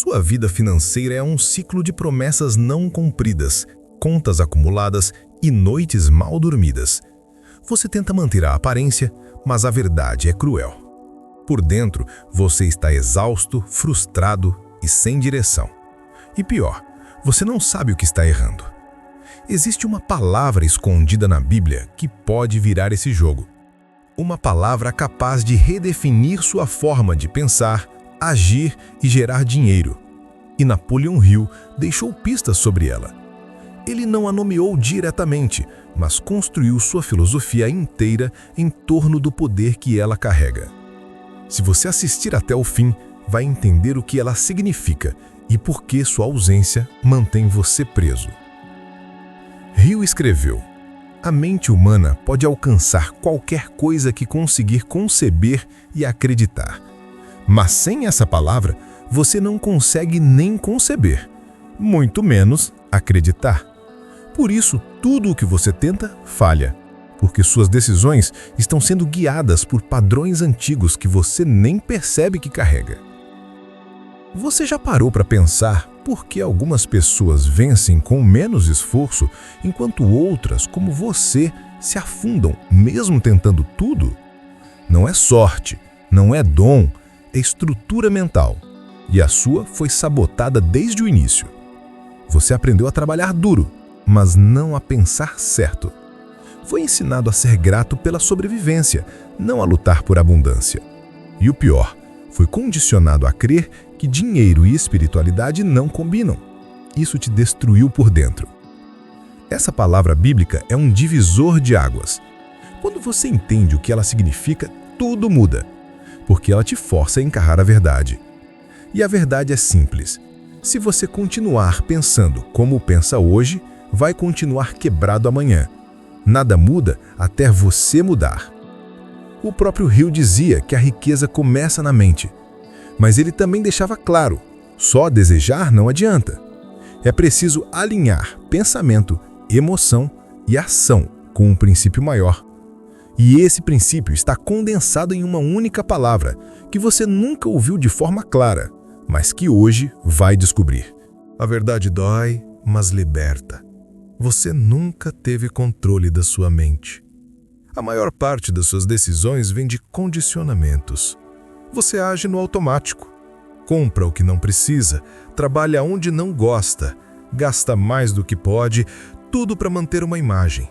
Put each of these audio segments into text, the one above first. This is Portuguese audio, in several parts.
Sua vida financeira é um ciclo de promessas não cumpridas, contas acumuladas e noites mal dormidas. Você tenta manter a aparência, mas a verdade é cruel. Por dentro, você está exausto, frustrado e sem direção. E pior, você não sabe o que está errando. Existe uma palavra escondida na Bíblia que pode virar esse jogo. Uma palavra capaz de redefinir sua forma de pensar, agir e gerar dinheiro. E Napoleon Hill deixou pistas sobre ela. Ele não a nomeou diretamente, mas construiu sua filosofia inteira em torno do poder que ela carrega. Se você assistir até o fim, vai entender o que ela significa e por que sua ausência mantém você preso. Hill escreveu: a mente humana pode alcançar qualquer coisa que conseguir conceber e acreditar. Mas sem essa palavra, você não consegue nem conceber, muito menos acreditar. Por isso, tudo o que você tenta falha, porque suas decisões estão sendo guiadas por padrões antigos que você nem percebe que carrega. Você já parou para pensar por que algumas pessoas vencem com menos esforço, enquanto outras, como você, se afundam mesmo tentando tudo? Não é sorte, não é dom, é estrutura mental. E a sua foi sabotada desde o início. Você aprendeu a trabalhar duro, mas não a pensar certo. Foi ensinado a ser grato pela sobrevivência, não a lutar por abundância. E o pior, foi condicionado a crer que dinheiro e espiritualidade não combinam. Isso te destruiu por dentro. Essa palavra bíblica é um divisor de águas. Quando você entende o que ela significa, tudo muda, porque ela te força a encarar a verdade. E a verdade é simples. Se você continuar pensando como pensa hoje, vai continuar quebrado amanhã. Nada muda até você mudar. O próprio Hill dizia que a riqueza começa na mente. Mas ele também deixava claro, só desejar não adianta. É preciso alinhar pensamento, emoção e ação com um princípio maior. E esse princípio está condensado em uma única palavra, que você nunca ouviu de forma clara, mas que hoje vai descobrir. A verdade dói, mas liberta. Você nunca teve controle da sua mente. A maior parte das suas decisões vem de condicionamentos. Você age no automático. Compra o que não precisa, trabalha onde não gosta, gasta mais do que pode, tudo para manter uma imagem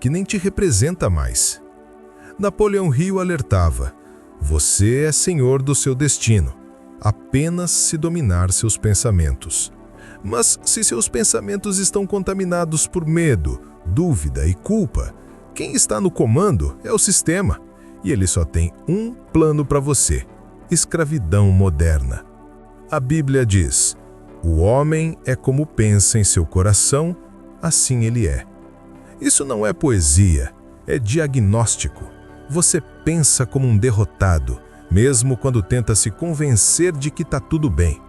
que nem te representa mais. Napoleon Hill alertava: você é senhor do seu destino, apenas se dominar seus pensamentos. Mas se seus pensamentos estão contaminados por medo, dúvida e culpa, quem está no comando é o sistema, e ele só tem um plano para você: escravidão moderna. A Bíblia diz: o homem é como pensa em seu coração, assim ele é. Isso não é poesia, é diagnóstico. Você pensa como um derrotado, mesmo quando tenta se convencer de que está tudo bem.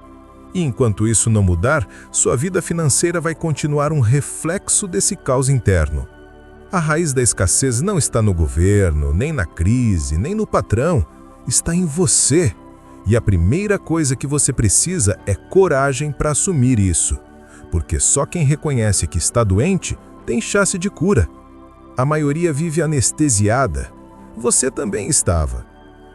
E enquanto isso não mudar, sua vida financeira vai continuar um reflexo desse caos interno. A raiz da escassez não está no governo, nem na crise, nem no patrão. Está em você. E a primeira coisa que você precisa é coragem para assumir isso. Porque só quem reconhece que está doente tem chance de cura. A maioria vive anestesiada. Você também estava.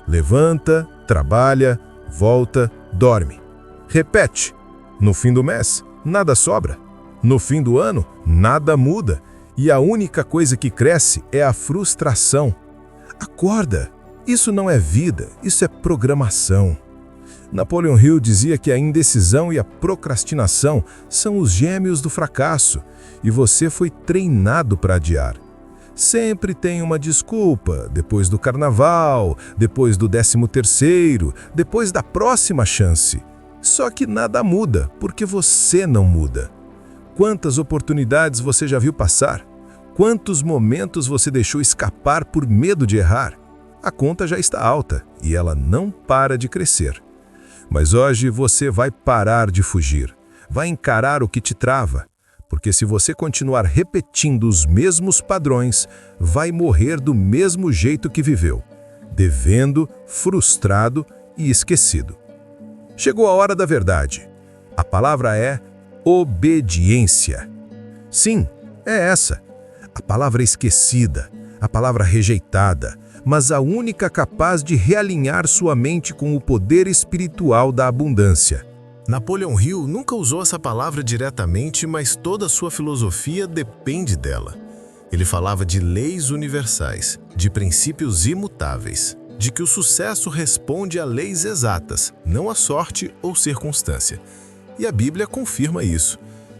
Levanta, trabalha, volta, dorme. Repete. No fim do mês, nada sobra. No fim do ano, nada muda. E a única coisa que cresce é a frustração. Acorda! Isso não é vida, isso é programação. Napoleon Hill dizia que a indecisão e a procrastinação são os gêmeos do fracasso, e você foi treinado para adiar. Sempre tem uma desculpa, depois do carnaval, depois do 13º, depois da próxima chance. Só que nada muda, porque você não muda. Quantas oportunidades você já viu passar? Quantos momentos você deixou escapar por medo de errar? A conta já está alta e ela não para de crescer. Mas hoje você vai parar de fugir, vai encarar o que te trava, porque se você continuar repetindo os mesmos padrões, vai morrer do mesmo jeito que viveu, devendo, frustrado e esquecido. Chegou a hora da verdade. A palavra é obediência. Sim, é essa. A palavra esquecida, a palavra rejeitada, mas a única capaz de realinhar sua mente com o poder espiritual da abundância. Napoleon Hill nunca usou essa palavra diretamente, mas toda a sua filosofia depende dela. Ele falava de leis universais, de princípios imutáveis, de que o sucesso responde a leis exatas, não a sorte ou circunstância. E a Bíblia confirma isso.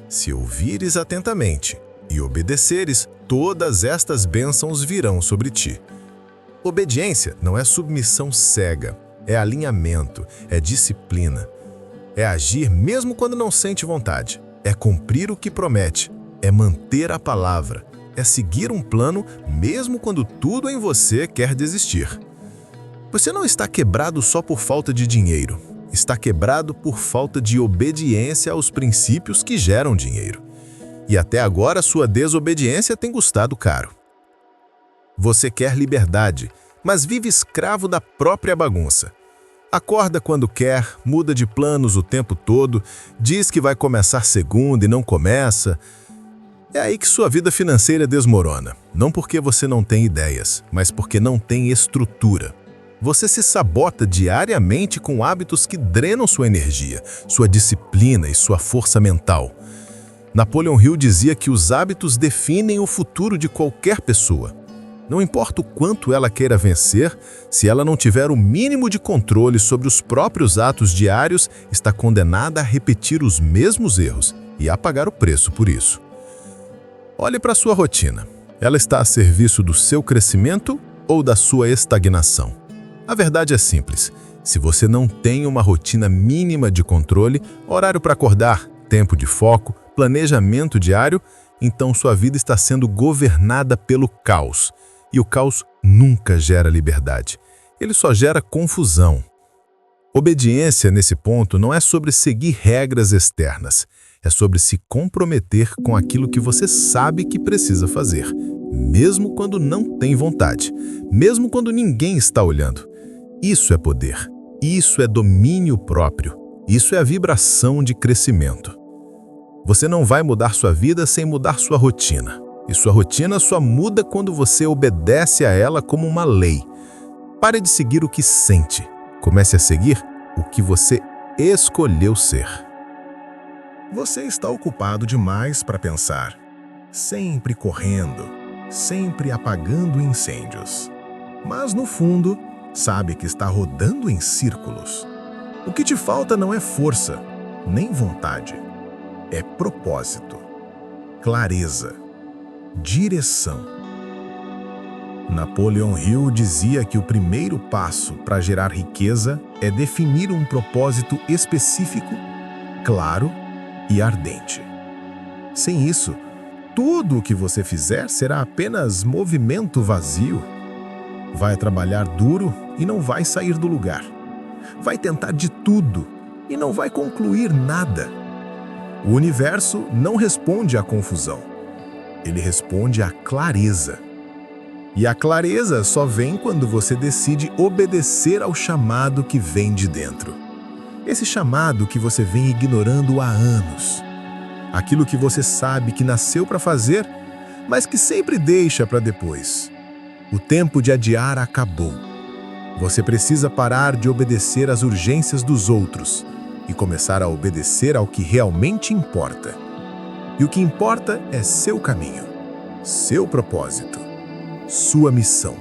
Se ouvires atentamente e obedeceres, todas estas bênçãos virão sobre ti. Obediência não é submissão cega, é alinhamento, é disciplina. É agir mesmo quando não sente vontade, é cumprir o que promete, é manter a palavra, é seguir um plano mesmo quando tudo em você quer desistir. Você não está quebrado só por falta de dinheiro, está quebrado por falta de obediência aos princípios que geram dinheiro. E até agora sua desobediência tem custado caro. Você quer liberdade, mas vive escravo da própria bagunça. Acorda quando quer, muda de planos o tempo todo, diz que vai começar segunda e não começa. É aí que sua vida financeira desmorona. Não porque você não tem ideias, mas porque não tem estrutura. Você se sabota diariamente com hábitos que drenam sua energia, sua disciplina e sua força mental. Napoleon Hill dizia que os hábitos definem o futuro de qualquer pessoa. Não importa o quanto ela queira vencer, se ela não tiver o mínimo de controle sobre os próprios atos diários, está condenada a repetir os mesmos erros e a pagar o preço por isso. Olhe para sua rotina. Ela está a serviço do seu crescimento ou da sua estagnação? A verdade é simples. Se você não tem uma rotina mínima de controle, horário para acordar, tempo de foco, planejamento diário, então sua vida está sendo governada pelo caos. E o caos nunca gera liberdade. Ele só gera confusão. Obediência, nesse ponto, não é sobre seguir regras externas. É sobre se comprometer com aquilo que você sabe que precisa fazer, mesmo quando não tem vontade, mesmo quando ninguém está olhando. Isso é poder. Isso é domínio próprio. Isso é a vibração de crescimento. Você não vai mudar sua vida sem mudar sua rotina. E sua rotina só muda quando você obedece a ela como uma lei. Pare de seguir o que sente. Comece a seguir o que você escolheu ser. Você está ocupado demais para pensar. Sempre correndo, sempre apagando incêndios. Mas no fundo, sabe que está rodando em círculos. O que te falta não é força, nem vontade. É propósito, clareza, direção. Napoleon Hill dizia que o primeiro passo para gerar riqueza é definir um propósito específico, claro e ardente. Sem isso, tudo o que você fizer será apenas movimento vazio. Vai trabalhar duro e não vai sair do lugar. Vai tentar de tudo e não vai concluir nada. O universo não responde à confusão. Ele responde à clareza. E a clareza só vem quando você decide obedecer ao chamado que vem de dentro. Esse chamado que você vem ignorando há anos. Aquilo que você sabe que nasceu para fazer, mas que sempre deixa para depois. O tempo de adiar acabou. Você precisa parar de obedecer às urgências dos outros e começar a obedecer ao que realmente importa. E o que importa é seu caminho, seu propósito, sua missão.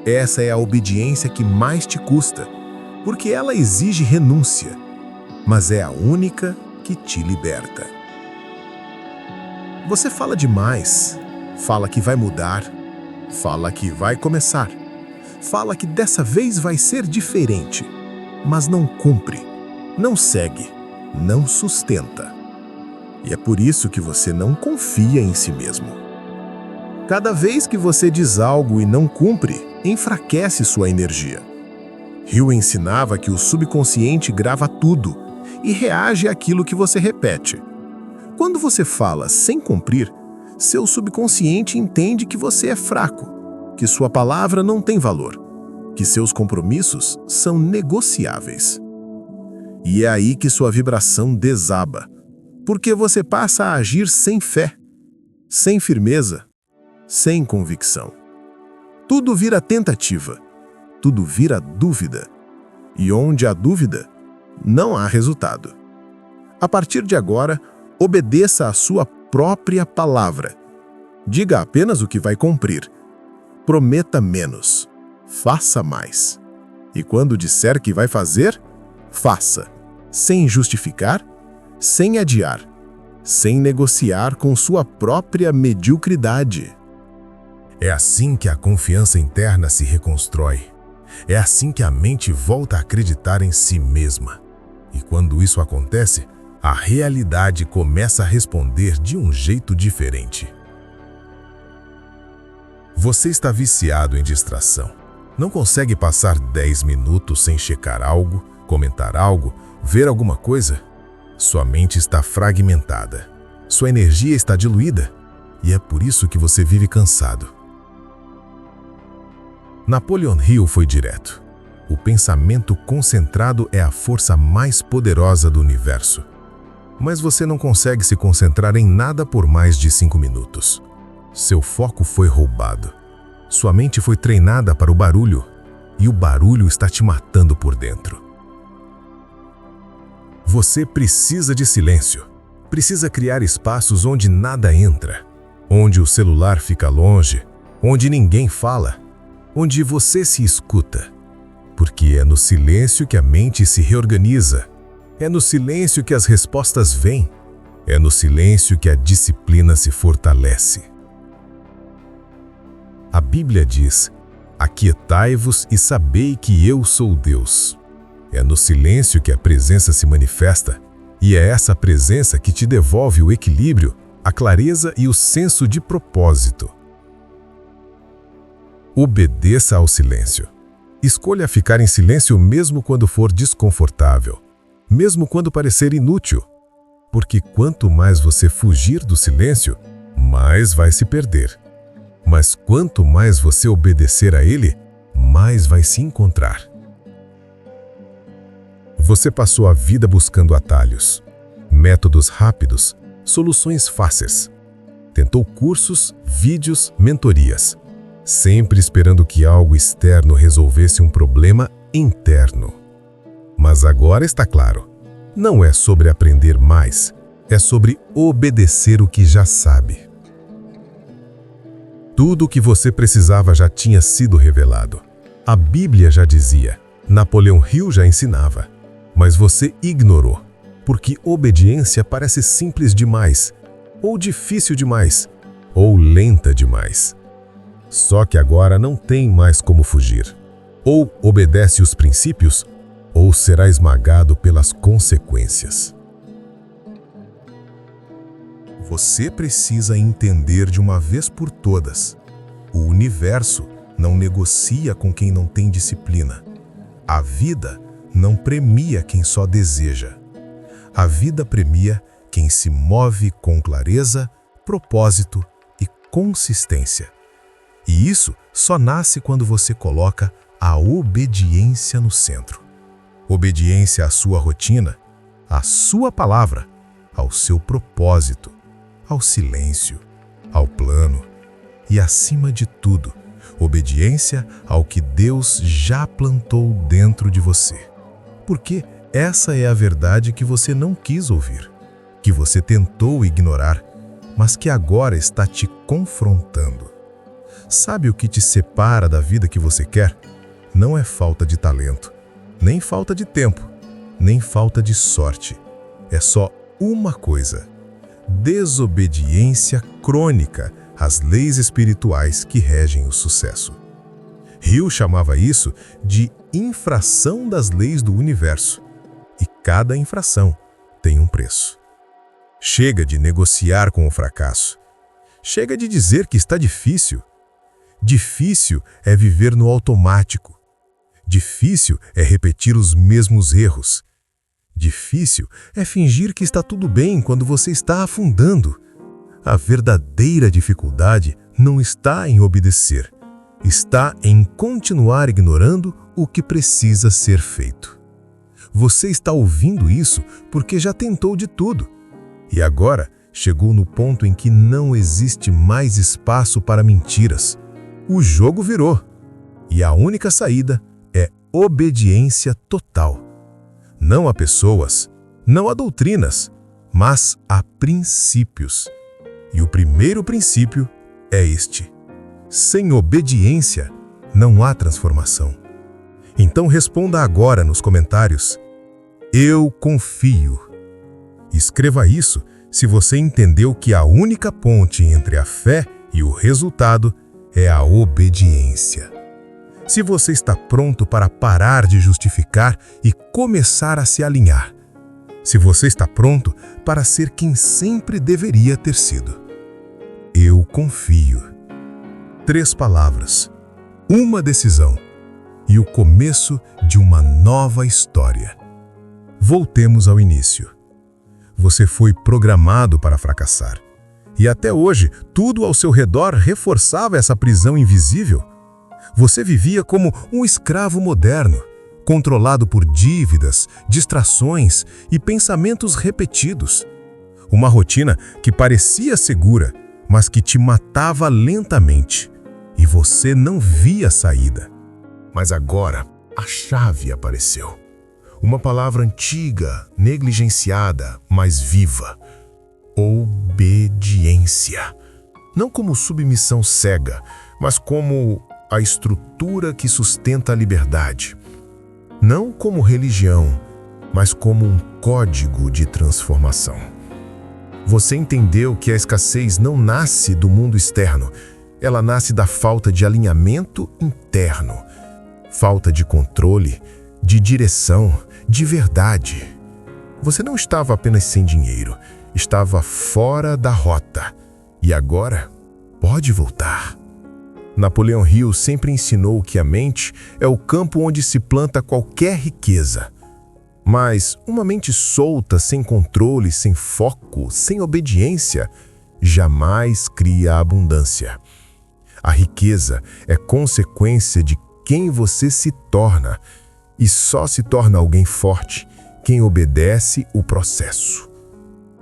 Essa é a obediência que mais te custa, porque ela exige renúncia, mas é a única que te liberta. Você fala demais, fala que vai mudar, fala que vai começar, fala que dessa vez vai ser diferente, mas não cumpre, não segue, não sustenta. E é por isso que você não confia em si mesmo. Cada vez que você diz algo e não cumpre, enfraquece sua energia. Hill ensinava que o subconsciente grava tudo e reage àquilo que você repete. Quando você fala sem cumprir, seu subconsciente entende que você é fraco, que sua palavra não tem valor, que seus compromissos são negociáveis. E é aí que sua vibração desaba, porque você passa a agir sem fé, sem firmeza, sem convicção. Tudo vira tentativa, tudo vira dúvida. E onde há dúvida, não há resultado. A partir de agora, obedeça à sua própria palavra. Diga apenas o que vai cumprir. Prometa menos, faça mais. E quando disser que vai fazer, faça, sem justificar, sem adiar, sem negociar com sua própria mediocridade. É assim que a confiança interna se reconstrói. É assim que a mente volta a acreditar em si mesma. E quando isso acontece, a realidade começa a responder de um jeito diferente. Você está viciado em distração. Não consegue passar 10 minutos sem checar algo, comentar algo, ver alguma coisa? Sua mente está fragmentada. Sua energia está diluída. E é por isso que você vive cansado. Napoleon Hill foi direto. O pensamento concentrado é a força mais poderosa do universo. Mas você não consegue se concentrar em nada por mais de 5 minutos. Seu foco foi roubado. Sua mente foi treinada para o barulho, e o barulho está te matando por dentro. Você precisa de silêncio. Precisa criar espaços onde nada entra, onde o celular fica longe, onde ninguém fala, onde você se escuta. Porque é no silêncio que a mente se reorganiza. É no silêncio que as respostas vêm. É no silêncio que a disciplina se fortalece. A Bíblia diz: aquietai-vos e sabei que eu sou Deus. É no silêncio que a presença se manifesta, e é essa presença que te devolve o equilíbrio, a clareza e o senso de propósito. Obedeça ao silêncio. Escolha ficar em silêncio mesmo quando for desconfortável, mesmo quando parecer inútil, porque quanto mais você fugir do silêncio, mais vai se perder. Mas quanto mais você obedecer a ele, mais vai se encontrar. Você passou a vida buscando atalhos, métodos rápidos, soluções fáceis. Tentou cursos, vídeos, mentorias, sempre esperando que algo externo resolvesse um problema interno. Mas agora está claro, não é sobre aprender mais, é sobre obedecer o que já sabe. Tudo o que você precisava já tinha sido revelado. A Bíblia já dizia, Napoleon Hill já ensinava, mas você ignorou, porque obediência parece simples demais, ou difícil demais, ou lenta demais. Só que agora não tem mais como fugir. Ou obedece os princípios, ou será esmagado pelas consequências. Você precisa entender de uma vez por todas. O universo não negocia com quem não tem disciplina. A vida não premia quem só deseja. A vida premia quem se move com clareza, propósito e consistência. E isso só nasce quando você coloca a obediência no centro. Obediência à sua rotina, à sua palavra, ao seu propósito, ao silêncio, ao plano e, acima de tudo, obediência ao que Deus já plantou dentro de você. Porque essa é a verdade que você não quis ouvir, que você tentou ignorar, mas que agora está te confrontando. Sabe o que te separa da vida que você quer? Não é falta de talento, nem falta de tempo, nem falta de sorte. É só uma coisa: desobediência crônica às leis espirituais que regem o sucesso. Hill chamava isso de infração das leis do universo. E cada infração tem um preço. Chega de negociar com o fracasso. Chega de dizer que está difícil. Difícil é viver no automático. Difícil é repetir os mesmos erros. Difícil é fingir que está tudo bem quando você está afundando. A verdadeira dificuldade não está em obedecer, está em continuar ignorando o que precisa ser feito. você está ouvindo isso porque já tentou de tudo. E agora chegou no ponto em que não existe mais espaço para mentiras. O jogo virou. E a única saída é obediência total. Não a pessoas, não a doutrinas, mas a princípios. E o primeiro princípio é este: sem obediência não há transformação. Então responda agora nos comentários: eu confio. Escreva isso se você entendeu que a única ponte entre a fé e o resultado é a obediência. Se você está pronto para parar de justificar e começar a se alinhar. Se você está pronto para ser quem sempre deveria ter sido. Eu confio. 3 palavras, uma decisão e o começo de uma nova história. Voltemos ao início. Você foi programado para fracassar. E até hoje, tudo ao seu redor reforçava essa prisão invisível. Você vivia como um escravo moderno, controlado por dívidas, distrações e pensamentos repetidos. Uma rotina que parecia segura, mas que te matava lentamente. E você não via saída. Mas agora, a chave apareceu. Uma palavra antiga, negligenciada, mas viva. Obediência. Não como submissão cega, mas como a estrutura que sustenta a liberdade. Não como religião, mas como um código de transformação. Você entendeu que a escassez não nasce do mundo externo, ela nasce da falta de alinhamento interno, falta de controle, de direção, de verdade. Você não estava apenas sem dinheiro, estava fora da rota. E agora, pode voltar. Napoleão Hill sempre ensinou que a mente é o campo onde se planta qualquer riqueza. Mas uma mente solta, sem controle, sem foco, sem obediência, jamais cria abundância. A riqueza é consequência de quem você se torna, e só se torna alguém forte quem obedece o processo.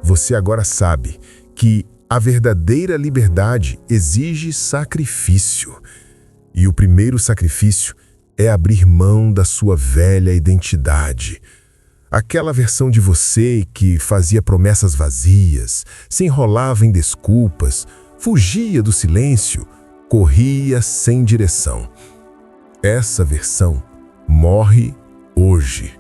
Você agora sabe que a verdadeira liberdade exige sacrifício. E o primeiro sacrifício é abrir mão da sua velha identidade. Aquela versão de você que fazia promessas vazias, se enrolava em desculpas, fugia do silêncio, corria sem direção. Essa versão morre hoje.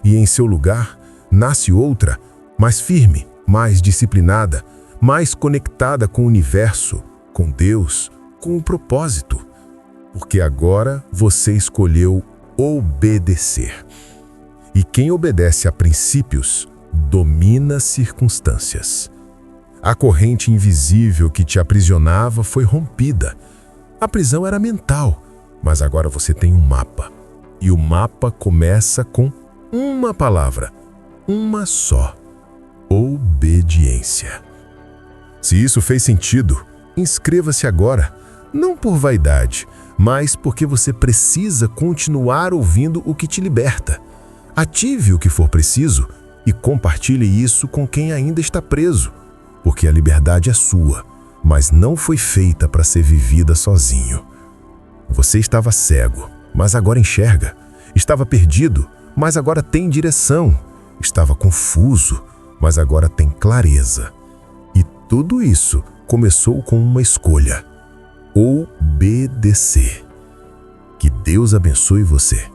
E em seu lugar nasce outra, mais firme, mais disciplinada, mais conectada com o universo, com Deus, com o propósito. Porque agora você escolheu obedecer. E quem obedece a princípios, domina circunstâncias. A corrente invisível que te aprisionava foi rompida. A prisão era mental, mas agora você tem um mapa. E o mapa começa com uma palavra, uma só: obediência. Se isso fez sentido, inscreva-se agora, não por vaidade, mas porque você precisa continuar ouvindo o que te liberta. Ative o que for preciso e compartilhe isso com quem ainda está preso, porque a liberdade é sua, mas não foi feita para ser vivida sozinho. Você estava cego, mas agora enxerga. Estava perdido, mas agora tem direção. Estava confuso, mas agora tem clareza. E tudo isso começou com uma escolha: obedecer. Que Deus abençoe você.